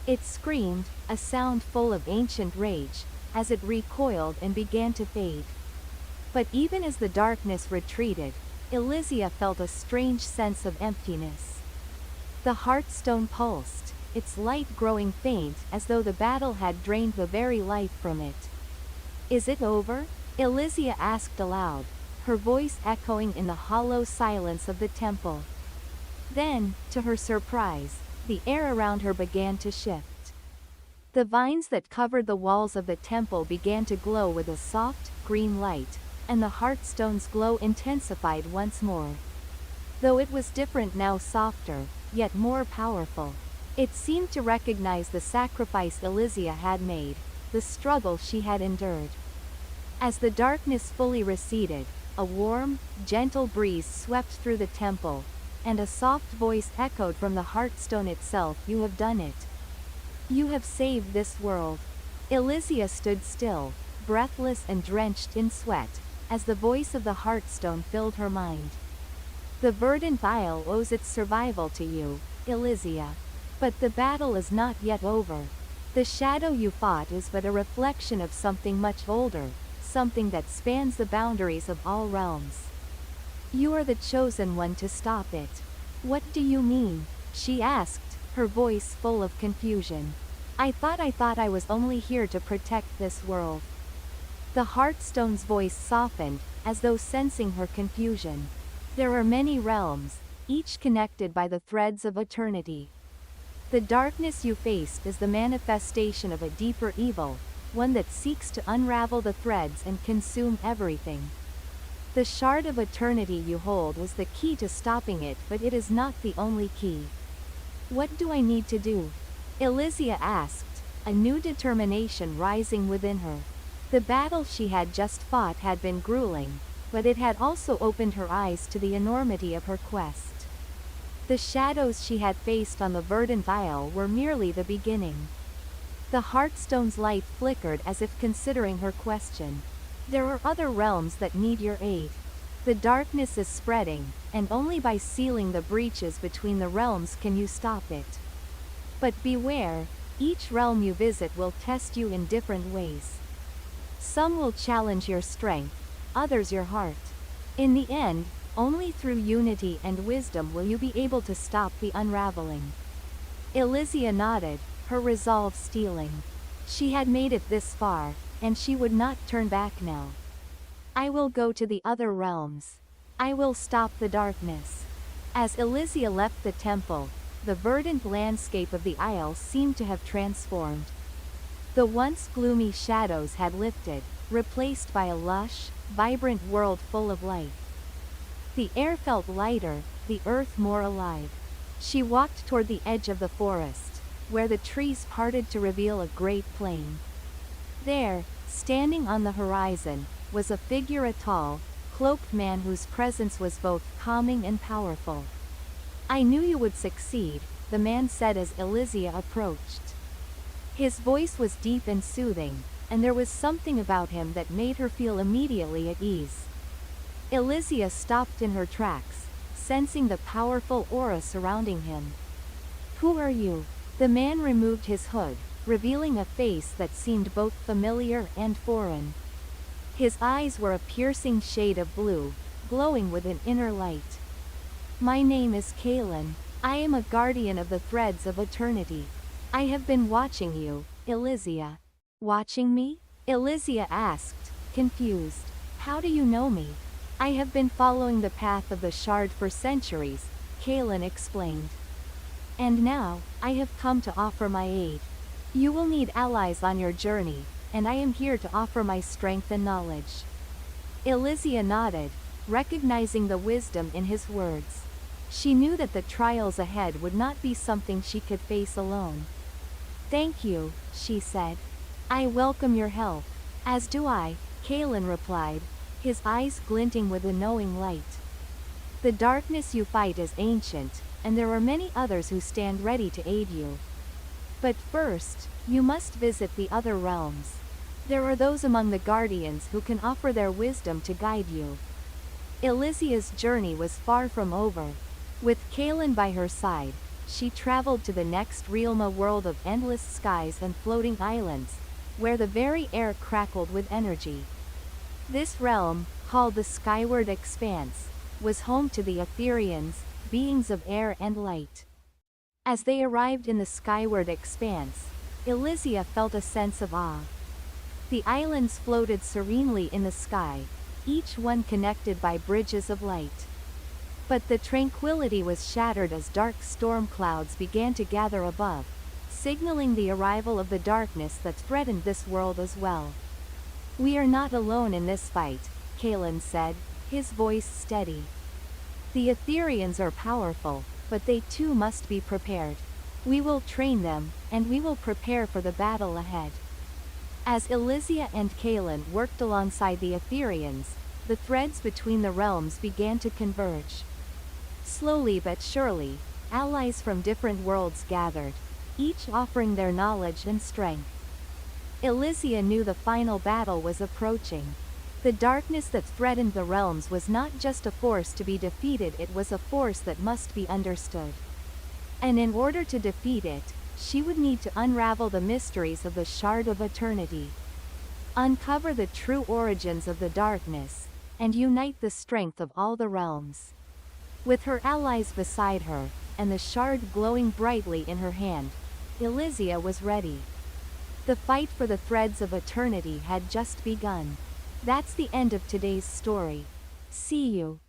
It screamed, a sound full of ancient rage, as it recoiled and began to fade. But even as the darkness retreated, Elysia felt a strange sense of emptiness. The heartstone pulsed, its light growing faint as though the battle had drained the very life from it. "Is it over?" Elysia asked aloud, her voice echoing in the hollow silence of the temple. Then, to her surprise, the air around her began to shift. The vines that covered the walls of the temple began to glow with a soft, green light, and the heartstone's glow intensified once more. Though it was different now, softer, yet more powerful. It seemed to recognize the sacrifice Elysia had made, the struggle she had endured. As the darkness fully receded, a warm, gentle breeze swept through the temple, and a soft voice echoed from the heartstone itself, "You have done it. You have saved this world." Elysia stood still, breathless and drenched in sweat, as the voice of the heartstone filled her mind. "The verdant isle owes its survival to you, Elysia. But the battle is not yet over. The shadow you fought is but a reflection of something much older, something that spans the boundaries of all realms. You are the chosen one to stop it." "What do you mean?" she asked, her voice full of confusion. I thought I was only here to protect this world." The Heartstone's voice softened, as though sensing her confusion. "There are many realms, each connected by the threads of eternity. The darkness you faced is the manifestation of a deeper evil, one that seeks to unravel the threads and consume everything. The shard of eternity you hold was the key to stopping it, but it is not the only key." "What do I need to do?" Elysia asked, a new determination rising within her. The battle she had just fought had been grueling, but it had also opened her eyes to the enormity of her quest. The shadows she had faced on the Verdant Isle were merely the beginning. The Heartstone's light flickered as if considering her question. "There are other realms that need your aid. The darkness is spreading, and only by sealing the breaches between the realms can you stop it. But beware, each realm you visit will test you in different ways. Some will challenge your strength, others your heart. In the end, only through unity and wisdom will you be able to stop the unraveling." Elysia nodded, her resolve steeling. She had made it this far, and she would not turn back now. "I will go to the other realms. I will stop the darkness." As Elysia left the temple, the verdant landscape of the isle seemed to have transformed. The once gloomy shadows had lifted, replaced by a lush, vibrant world full of life. The air felt lighter, the earth more alive. She walked toward the edge of the forest, where the trees parted to reveal a great plain. There, standing on the horizon, was a figure, a tall, cloaked man whose presence was both calming and powerful. "I knew you would succeed," the man said as Elysia approached. His voice was deep and soothing, and there was something about him that made her feel immediately at ease. Elysia stopped in her tracks, sensing the powerful aura surrounding him. "Who are you?" The man removed his hood, revealing a face that seemed both familiar and foreign. His eyes were a piercing shade of blue, glowing with an inner light. "My name is Kaelin. I am a guardian of the threads of eternity. I have been watching you, Elysia." "Watching me?" Elysia asked, confused. How do you know me? I have been following the path of the shard for centuries, Kaelin explained. And now, I have come to offer my aid. You will need allies on your journey, and I am here to offer my strength and knowledge. Elysia nodded, recognizing the wisdom in his words. She knew that the trials ahead would not be something she could face alone. Thank you, she said. I welcome your help. As do I, Kaelin replied, his eyes glinting with a knowing light. The darkness you fight is ancient, and there are many others who stand ready to aid you. But first, you must visit the other realms. There are those among the guardians who can offer their wisdom to guide you. Elysia's journey was far from over. With Kaelin by her side, she traveled to the next realm, a world of endless skies and floating islands, where the very air crackled with energy. This realm, called the Skyward Expanse, was home to the Etherians, beings of air and light. As they arrived in the Skyward Expanse, Elysia felt a sense of awe. The islands floated serenely in the sky, each one connected by bridges of light. But the tranquility was shattered as dark storm clouds began to gather above, signaling the arrival of the darkness that threatened this world as well. We are not alone in this fight, Kaelin said, his voice steady. The Etherians are powerful, but they too must be prepared. We will train them, and we will prepare for the battle ahead. As Elysia and Kaelin worked alongside the Etherians, the threads between the realms began to converge. Slowly but surely, allies from different worlds gathered, each offering their knowledge and strength. Elysia knew the final battle was approaching. The darkness that threatened the realms was not just a force to be defeated, it was a force that must be understood. And in order to defeat it, she would need to unravel the mysteries of the Shard of Eternity. Uncover the true origins of the darkness, and unite the strength of all the realms. With her allies beside her, and the shard glowing brightly in her hand, Elysia was ready. The fight for the threads of eternity had just begun. That's the end of today's story. See you.